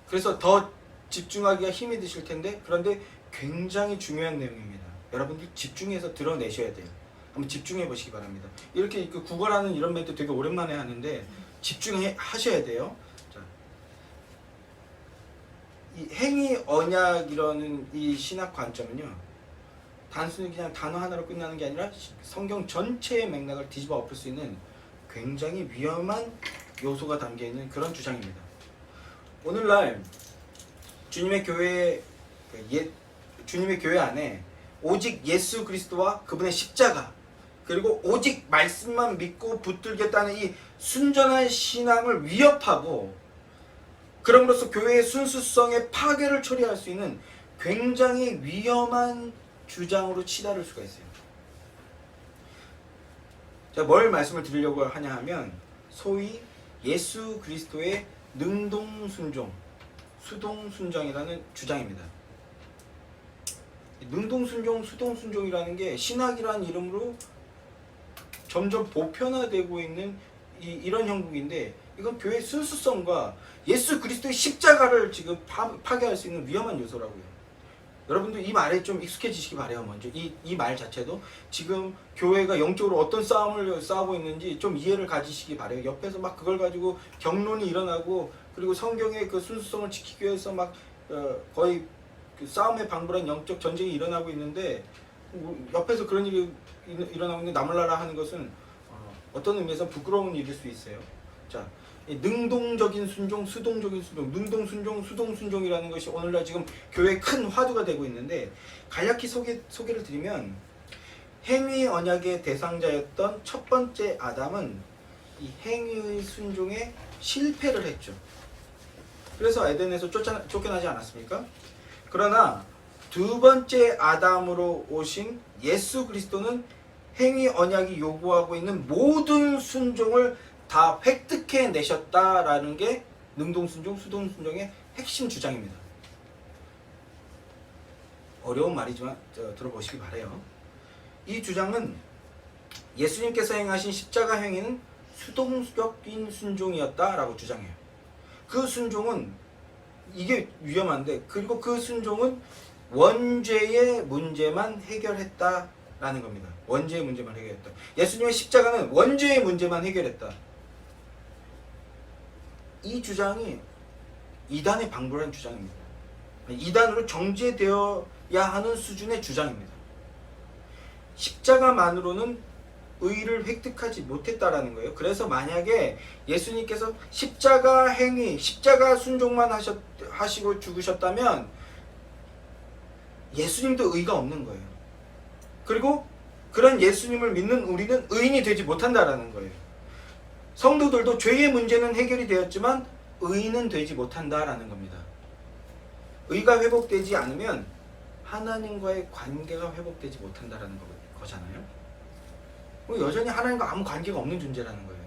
그래서 더 집중하기가 힘이 드실 텐데, 그런데 굉장히 중요한 내용입니다. 여러분들 집중해서 들어내셔야 돼요. 한번 집중해 보시기 바랍니다. 이렇게 구걸하는 이런 멘트 되게 오랜만에 하는데 집중하셔야 돼요. 자, 이 행위 언약이라는 이 신학 관점은요, 단순히 그냥 단어 하나로 끝나는 게 아니라 성경 전체의 맥락을 뒤집어 엎을 수 있는 굉장히 위험한 요소가 담겨있는 그런 주장입니다. 오늘날 주님의 교회 안에 오직 예수 그리스도와 그분의 십자가, 그리고 오직 말씀만 믿고 붙들겠다는 이 순전한 신앙을 위협하고, 그럼으로써 교회의 순수성의 파괴를 처리할 수 있는 굉장히 위험한 주장으로 치달을 수가 있어요. 제가 뭘 말씀을 드리려고 하냐 하면, 소위 예수 그리스도의 능동순종, 수동순종이라는 주장입니다. 능동순종, 수동순종이라는 게 신학이라는 이름으로 점점 보편화되고 있는 이런 형국인데, 이건 교회의 순수성과 예수 그리스도의 십자가를 지금 파괴할 수 있는 위험한 요소라고요. 여러분들 이 말에 좀 익숙해지시기 바래요. 먼저 이 말 자체도 지금 교회가 영적으로 어떤 싸움을 싸우고 있는지 좀 이해를 가지시기 바래요. 옆에서 막 그걸 가지고 경론이 일어나고, 그리고 성경의 그 순수성을 지키기 위해서 막 거의 그 싸움에 방불한 영적 전쟁이 일어나고 있는데, 옆에서 그런 일이 일어나고 있는데 나 몰라라 하는 것은 어떤 의미에서 부끄러운 일일 수 있어요. 자, 이 능동적인 순종, 수동적인 순종, 능동 순종, 수동 순종이라는 것이 오늘날 지금 교회에 큰 화두가 되고 있는데, 간략히 소개를 드리면, 행위 언약의 대상자였던 첫 번째 아담은 이 행위의 순종에 실패를 했죠. 그래서 에덴에서 쫓겨나지 않았습니까? 그러나 두 번째 아담으로 오신 예수 그리스도는 행위 언약이 요구하고 있는 모든 순종을 다 획득해 내셨다라는 게 능동순종, 수동순종의 핵심 주장입니다. 어려운 말이지만 들어보시기 바래요. 이 주장은 예수님께서 행하신 십자가 행위는 수동적인 순종이었다라고 주장해요. 그 순종은, 이게 위험한데, 그리고 그 순종은 원죄의 문제만 해결했다라는 겁니다. 원죄의 문제만 해결했다. 예수님의 십자가는 원죄의 문제만 해결했다. 이 주장이 이단의 방불한 주장입니다. 이단으로 정죄되어야 하는 수준의 주장입니다. 십자가만으로는 의를 획득하지 못했다라는 거예요. 그래서 만약에 예수님께서 십자가 행위, 십자가 순종만 하시고 죽으셨다면 예수님도 의가 없는 거예요. 그리고 그런 예수님을 믿는 우리는 의인이 되지 못한다라는 거예요. 성도들도 죄의 문제는 해결이 되었지만 의인은 되지 못한다라는 겁니다. 의가 회복되지 않으면 하나님과의 관계가 회복되지 못한다라는 거잖아요. 여전히 하나님과 아무 관계가 없는 존재라는 거예요.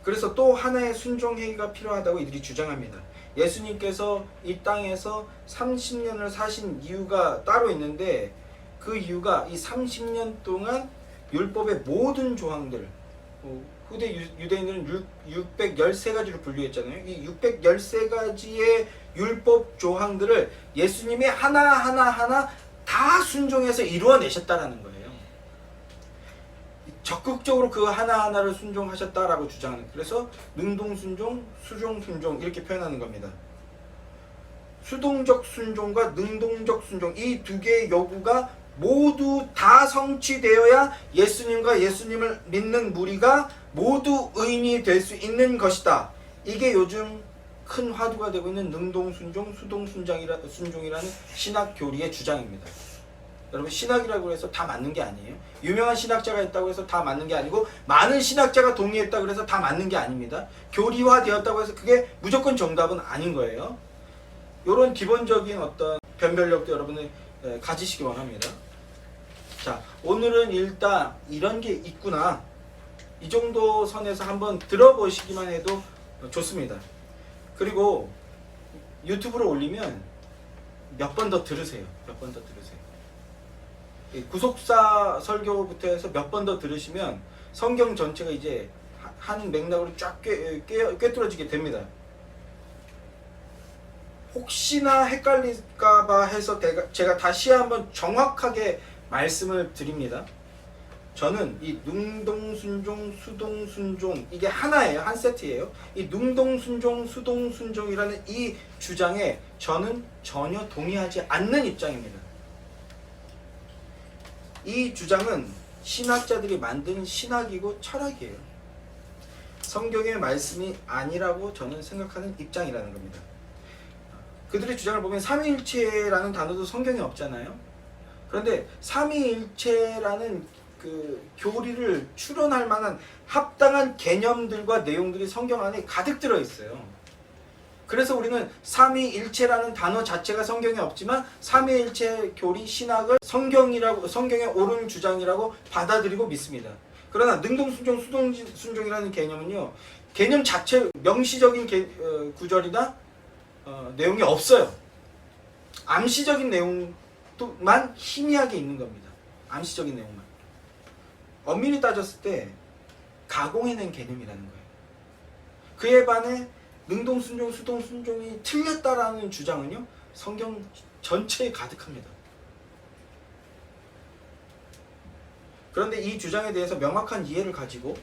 그래서 또 하나의 순종행위가 필요하다고 이들이 주장합니다. 예수님께서 이 땅에서 30년을 사신 이유가 따로 있는데, 그 이유가 이 30년 동안 율법의 모든 조항들, 후대 유대인들은 613가지로 분류했잖아요. 이 613가지의 율법 조항들을 예수님이 하나하나 다 순종해서 이루어내셨다라는 거예요. 적극적으로 그 하나하나를 순종하셨다라고 주장하는, 그래서 능동순종, 수종순종 이렇게 표현하는 겁니다. 수동적 순종과 능동적 순종, 이 두 개의 요구가 모두 다 성취되어야 예수님과 예수님을 믿는 무리가 모두 의인이 될 수 있는 것이다. 이게 요즘 큰 화두가 되고 있는 능동순종, 수동순종이라는 신학 교리의 주장입니다. 여러분, 신학이라고 해서 다 맞는 게 아니에요. 유명한 신학자가 있다고 해서 다 맞는 게 아니고, 많은 신학자가 동의했다고 해서 다 맞는 게 아닙니다. 교리화되었다고 해서 그게 무조건 정답은 아닌 거예요. 이런 기본적인 어떤 변별력도 여러분이 가지시기 원합니다. 자, 오늘은 일단 이런 게 있구나, 이 정도 선에서 한번 들어보시기만 해도 좋습니다. 그리고 유튜브로 올리면 몇 번 더 들으세요. 몇 번 더 들으세요. 구속사 설교부터 해서 몇 번 더 들으시면 성경 전체가 이제 한 맥락으로 쫙 꿰뚫어지게 됩니다. 혹시나 헷갈릴까봐 해서 제가 다시 한번 정확하게 말씀을 드립니다. 저는 이 능동순종, 수동순종, 이게 하나예요. 한 세트예요. 이 능동순종, 수동순종이라는 이 주장에 저는 전혀 동의하지 않는 입장입니다. 이 주장은 신학자들이 만든 신학이고 철학이에요. 성경의 말씀이 아니라고 저는 생각하는 입장이라는 겁니다. 그들의 주장을 보면 삼위일체라는 단어도 성경에 없잖아요. 그런데 삼위일체라는 그 교리를 추론할 만한 합당한 개념들과 내용들이 성경 안에 가득 들어 있어요. 그래서 우리는 삼위일체라는 단어 자체가 성경에 없지만 삼위일체 교리 신학을 성경의 옳은 주장이라고 받아들이고 믿습니다. 그러나 능동순종, 수동순종이라는 개념은요, 개념 자체, 명시적인 구절이나 내용이 없어요. 암시적인 내용만 희미하게 있는 겁니다. 암시적인 내용만. 엄밀히 따졌을 때 가공해낸 개념이라는 거예요. 그에 반해 능동순종, 수동순종이 틀렸다라는 주장은요, 성경 전체에 가득합니다. 그런데 이 주장에 대해서 명확한 이해를 가지고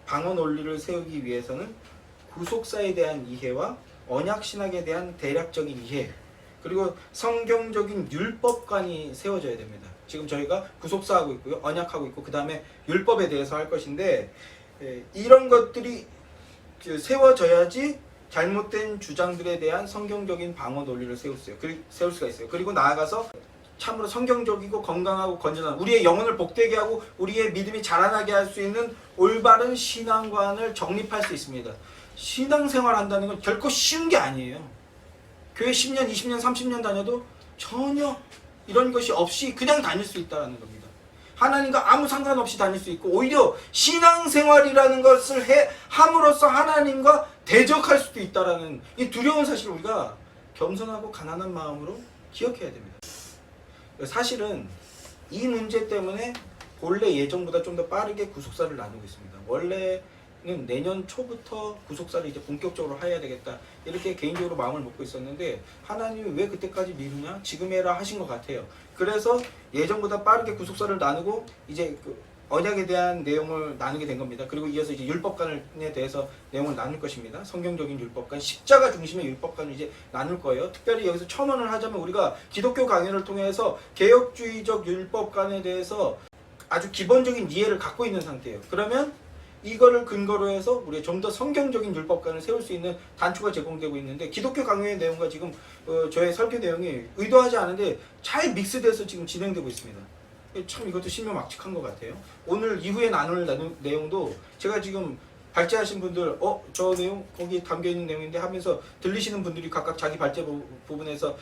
방어 논리를 세우기 위해서는 구속사에 대한 이해와 언약신학에 대한 대략적인 이해, 그리고 성경적인 율법관이 세워져야 됩니다. 지금 저희가 구속사하고 있고요, 언약하고 있고, 그 다음에 율법에 대해서 할 것인데, 이런 것들이 세워져야지 잘못된 주장들에 대한 성경적인 방어 논리를 세울 수가 있어요. 그리고 나아가서 참으로 성경적이고 건강하고 건전한 우리의 영혼을 복되게 하고 우리의 믿음이 자라나게 할 수 있는 올바른 신앙관을 정립할 수 있습니다. 신앙생활 한다는 건 결코 쉬운 게 아니에요. 교회 10년, 20년, 30년 다녀도 전혀 이런 것이 없이 그냥 다닐 수 있다는 겁니다. 하나님과 아무 상관없이 다닐 수 있고, 오히려 신앙생활이라는 것을 함으로써 하나님과 대적할 수도 있다는 이 두려운 사실을 우리가 겸손하고 가난한 마음으로 기억해야 됩니다. 사실은 이 문제 때문에 본래 예정보다 좀 더 빠르게 구속사를 나누고 있습니다. 원래는 내년 초부터 구속사를 이제 본격적으로 해야 되겠다, 이렇게 개인적으로 마음을 먹고 있었는데 하나님이 왜 그때까지 미루냐, 지금 해라 하신 것 같아요. 그래서 예정보다 빠르게 구속사를 나누고 이제 언약에 대한 내용을 나누게 된 겁니다. 그리고 이어서 이제 율법관에 대해서 내용을 나눌 것입니다. 성경적인 율법관, 십자가 중심의 율법관을 이제 나눌 거예요. 특별히 여기서 첨언을 하자면, 우리가 기독교 강연을 통해서 개혁주의적 율법관에 대해서 아주 기본적인 이해를 갖고 있는 상태예요. 그러면 이거를 근거로 해서 우리가 좀 더 성경적인 율법관을 세울 수 있는 단초가 제공되고 있는데, 기독교 강요의 내용과 지금 저의 설교 내용이 의도하지 않은데 잘 믹스돼서 지금 진행되고 있습니다. 참 이것도 신묘막측한 것 같아요. 오늘 이후에 나눌 내용도 제가 지금 발제하신 분들 저 내용 거기 담겨있는 내용인데 하면서 들리시는 분들이 각각 자기 발제 부분에서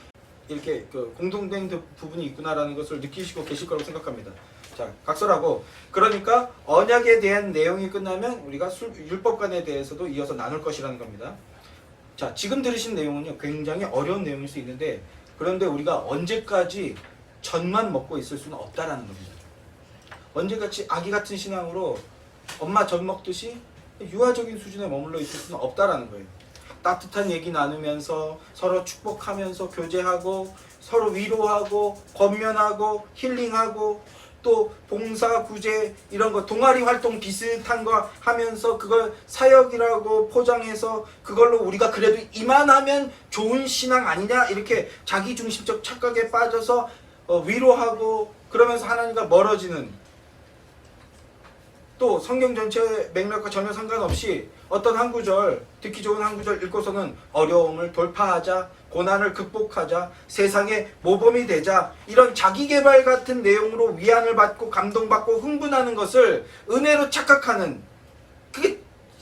이렇게 공동된 부분이 있구나라는 것을 느끼시고 계실 거라고 생각합니다. 자, 각설하고, 그러니까 언약에 대한 내용이 끝나면 우리가 율법관에 대해서도 이어서 나눌 것이라는 겁니다. 자, 지금 들으신 내용은요 굉장히 어려운 내용일 수 있는데, 그런데 우리가 언제까지 젖만 먹고 있을 수는 없다라는 겁니다. 언제같이 아기 같은 신앙으로 엄마 젖 먹듯이 유아적인 수준에 머물러 있을 수는 없다라는 거예요. 따뜻한 얘기 나누면서 서로 축복하면서 교제하고 서로 위로하고 권면하고 힐링하고 또 봉사, 구제 이런 거 동아리 활동 비슷한 거 하면서 그걸 사역이라고 포장해서 그걸로 우리가 그래도 이만하면 좋은 신앙 아니냐, 이렇게 자기중심적 착각에 빠져서 위로하고 그러면서 하나님과 멀어지는, 또 성경 전체 맥락과 전혀 상관없이 어떤 한 구절, 듣기 좋은 한 구절 읽고서는 어려움을 돌파하자, 고난을 극복하자, 세상의 모범이 되자, 이런 자기개발 같은 내용으로 위안을 받고 감동받고 흥분하는 것을 은혜로 착각하는,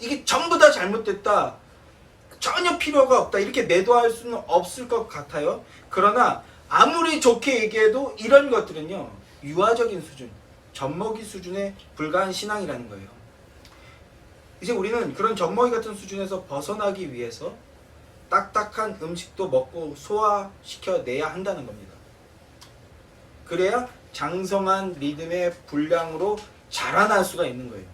이게 전부 다 잘못됐다, 전혀 필요가 없다, 이렇게 매도할 수는 없을 것 같아요. 그러나 아무리 좋게 얘기해도 이런 것들은요 유아적인 수준, 젖먹이 수준에 불과한 신앙이라는 거예요. 이제 우리는 그런 젖먹이 같은 수준에서 벗어나기 위해서 딱딱한 음식도 먹고 소화시켜내야 한다는 겁니다. 그래야 장성한 믿음의 분량으로 자라날 수가 있는 거예요.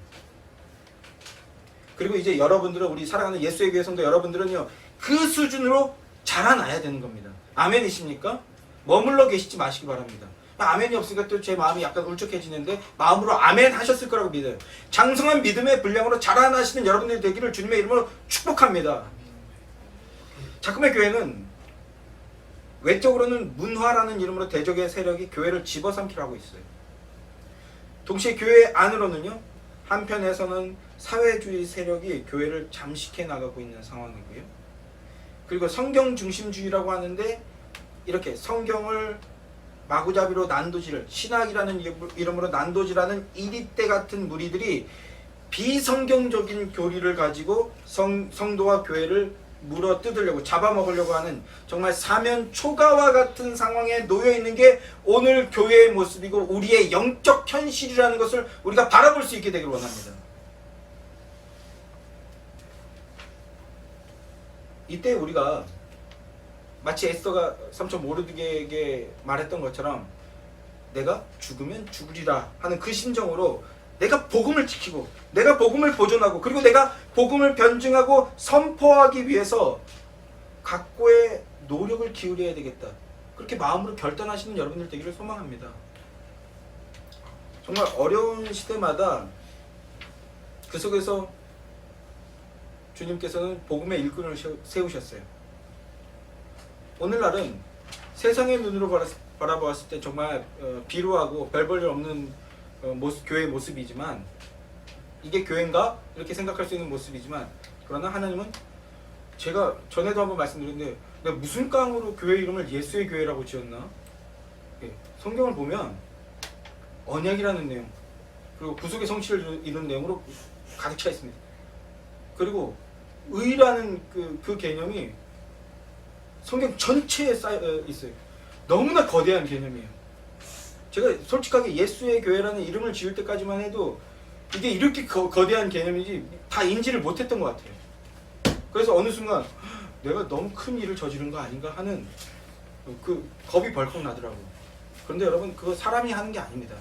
그리고 이제 여러분들은, 우리 사랑하는 예수의 교회 성도 여러분들은요 그 수준으로 자라나야 되는 겁니다. 아멘이십니까? 머물러 계시지 마시기 바랍니다. 아멘이 없으니까 또 제 마음이 약간 울적해지는데, 마음으로 아멘 하셨을 거라고 믿어요. 장성한 믿음의 분량으로 자라나시는 여러분들이 되기를 주님의 이름으로 축복합니다. 자꾸의 교회는 외적으로는 문화라는 이름으로 대적의 세력이 교회를 집어삼키려 하고 있어요. 동시에 교회 안으로는요 한편에서는 사회주의 세력이 교회를 잠식해 나가고 있는 상황이고요. 그리고 성경 중심주의라고 하는데, 이렇게 성경을 마구잡이로 난도질을, 신학이라는 이름으로 난도질하는 이리떼 같은 무리들이 비성경적인 교리를 가지고 성도와 교회를 물어뜯으려고, 잡아먹으려고 하는 정말 사면 초가와 같은 상황에 놓여 있는 게 오늘 교회의 모습이고 우리의 영적 현실이라는 것을 우리가 바라볼 수 있게 되기를 원합니다. 이때 우리가 마치 에스더가 삼촌 모르드게에게 말했던 것처럼 내가 죽으면 죽으리라 하는 그 심정으로 내가 복음을 지키고 내가 복음을 보존하고 그리고 내가 복음을 변증하고 선포하기 위해서 각고의 노력을 기울여야 되겠다, 그렇게 마음으로 결단하시는 여러분들 되기를 소망합니다. 정말 어려운 시대마다 그 속에서 주님께서는 복음의 일꾼을 세우셨어요. 오늘날은 세상의 눈으로 바라보았을 때 정말 비루하고 별 볼 일 없는 교회의 모습이지만, 이게 교회인가? 이렇게 생각할 수 있는 모습이지만, 그러나 하나님은, 제가 전에도 한번 말씀드렸는데, 내가 무슨 깡으로 교회 이름을 예수의 교회라고 지었나? 성경을 보면 언약이라는 내용, 그리고 구속의 성취를 이루는 내용으로 가득 차 있습니다. 그리고 의라는 그 개념이 성경 전체에 쌓여 있어요. 너무나 거대한 개념이에요. 제가 솔직하게 예수의 교회라는 이름을 지을 때까지만 해도 이게 이렇게 거대한 개념인지 다 인지를 못했던 것 같아요. 그래서 어느 순간 내가 너무 큰 일을 저지른 거 아닌가 하는 그 겁이 벌컥 나더라고요. 그런데 여러분, 그거 사람이 하는 게 아닙니다.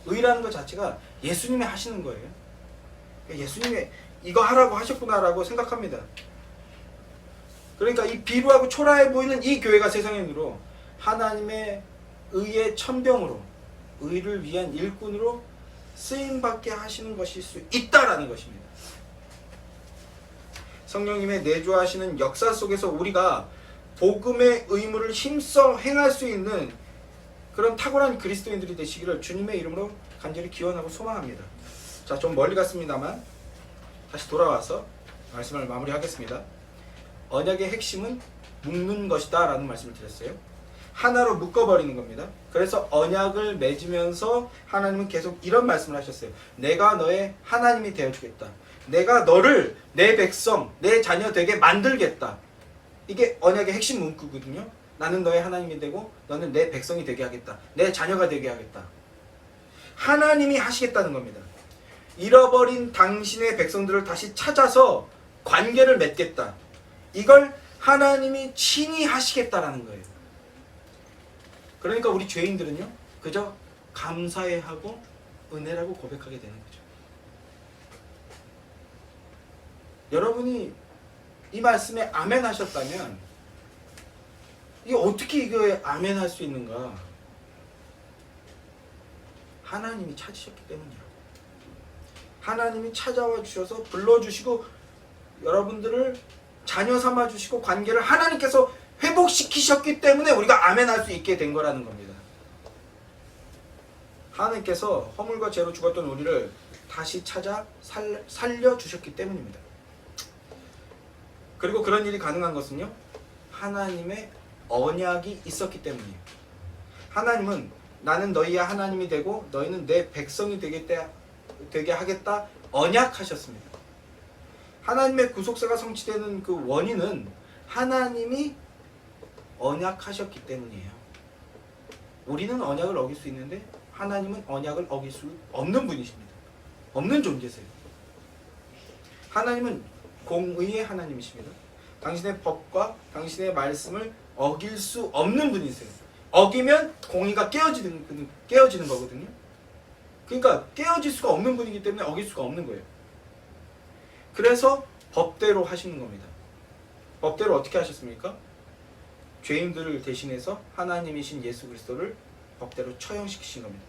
의라는 것 자체가 예수님이 하시는 거예요. 예수님이 이거 하라고 하셨구나라고 생각합니다. 그러니까 이 비루하고 초라해 보이는 이 교회가 세상의 눈으로 하나님의 의의 천병으로, 의를 위한 일꾼으로 쓰임받게 하시는 것일 수 있다라는 것입니다. 성령님의 내주하시는 역사 속에서 우리가 복음의 의무를 힘써 행할 수 있는 그런 탁월한 그리스도인들이 되시기를 주님의 이름으로 간절히 기원하고 소망합니다. 자, 좀 멀리 갔습니다만 다시 돌아와서 말씀을 마무리하겠습니다. 언약의 핵심은 묶는 것이다 라는 말씀을 드렸어요. 하나로 묶어버리는 겁니다. 그래서 언약을 맺으면서 하나님은 계속 이런 말씀을 하셨어요. 내가 너의 하나님이 되어주겠다. 내가 너를 내 백성, 내 자녀 되게 만들겠다. 이게 언약의 핵심 문구거든요. 나는 너의 하나님이 되고 너는 내 백성이 되게 하겠다. 내 자녀가 되게 하겠다. 하나님이 하시겠다는 겁니다. 잃어버린 당신의 백성들을 다시 찾아서 관계를 맺겠다. 이걸 하나님이 친히 하시겠다라는 거예요. 그러니까 우리 죄인들은요, 그저 감사해 하고 은혜라고 고백하게 되는 거죠. 여러분이 이 말씀에 아멘 하셨다면, 이게 어떻게 이거에 아멘 할 수 있는가? 하나님이 찾으셨기 때문이라고. 하나님이 찾아와 주셔서 불러주시고 여러분들을 자녀 삼아 주시고 관계를 하나님께서 회복시키셨기 때문에 우리가 아멘 할 수 있게 된 거라는 겁니다. 하나님께서 허물과 죄로 죽었던 우리를 다시 찾아 살려주셨기 때문입니다. 그리고 그런 일이 가능한 것은요, 하나님의 언약이 있었기 때문이에요. 하나님은 나는 너희의 하나님이 되고 너희는 내 백성이 되게 하겠다 언약하셨습니다. 하나님의 구속사가 성취되는 그 원인은 하나님이 언약하셨기 때문이에요. 우리는 언약을 어길 수 있는데 하나님은 언약을 어길 수 없는 분이십니다. 없는 존재세요. 하나님은 공의의 하나님이십니다. 당신의 법과 당신의 말씀을 어길 수 없는 분이세요. 어기면 공의가 깨어지는 거거든요. 그러니까 깨어질 수가 없는 분이기 때문에 어길 수가 없는 거예요. 그래서 법대로 하시는 겁니다. 법대로 어떻게 하셨습니까? 죄인들을 대신해서 하나님이신 예수 그리스도를 법대로 처형시키신 겁니다.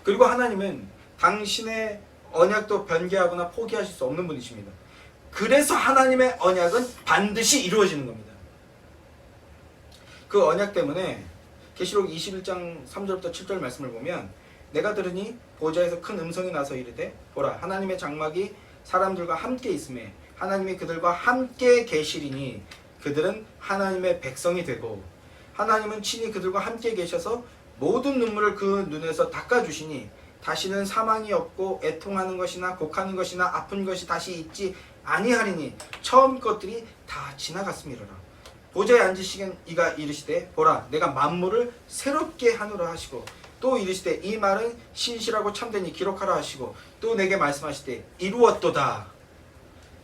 그리고 하나님은 당신의 언약도 변개하거나 포기하실 수 없는 분이십니다. 그래서 하나님의 언약은 반드시 이루어지는 겁니다. 그 언약 때문에 계시록 21장 3절부터 7절 말씀을 보면, 내가 들으니 보좌에서 큰 음성이 나서 이르되 보라, 하나님의 장막이 사람들과 함께 있음에 하나님이 그들과 함께 계시리니 그들은 하나님의 백성이 되고 하나님은 친히 그들과 함께 계셔서 모든 눈물을 그 눈에서 닦아주시니 다시는 사망이 없고 애통하는 것이나 곡하는 것이나 아픈 것이 다시 있지 아니하리니 처음 것들이 다 지나갔음이로라. 보좌에 앉으시긴 이가 이르시되 보라, 내가 만물을 새롭게 하노라 하시고 또 이르시되 이 말은 신실하고 참되니 기록하라 하시고 또 내게 말씀하시되 이루었도다.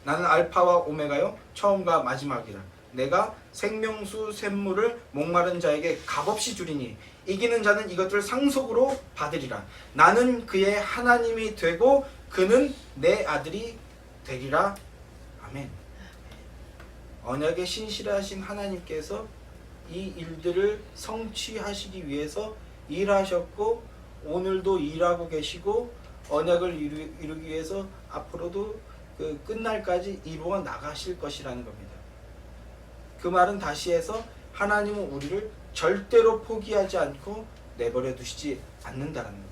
나는 알파와 오메가요 처음과 마지막이라. 내가 생명수 샘물을 목마른 자에게 값없이 주리니 이기는 자는 이것들을 상속으로 받으리라. 나는 그의 하나님이 되고 그는 내 아들이 되리라. 아멘. 언약의 신실하신 하나님께서 이 일들을 성취하시기 위해서 일하셨고 오늘도 일하고 계시고 언약을 이루기 위해서 앞으로도 그 끝날까지 이루어 나가실 것이라는 겁니다. 그 말은 다시 해서 하나님은 우리를 절대로 포기하지 않고 내버려 두시지 않는다는 겁니다.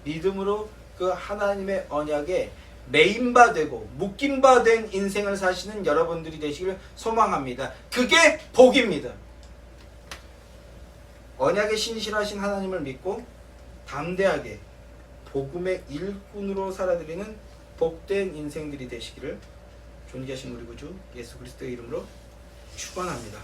믿음으로 그 하나님의 언약에 매인바 되고 묶임바 된 인생을 사시는 여러분들이 되시기를 소망합니다. 그게 복입니다. 언약에 신실하신 하나님을 믿고 담대하게 복음의 일꾼으로 살아드리는 복된 인생들이 되시기를 존귀하신 우리 구주 예수 그리스도의 이름으로 축원합니다.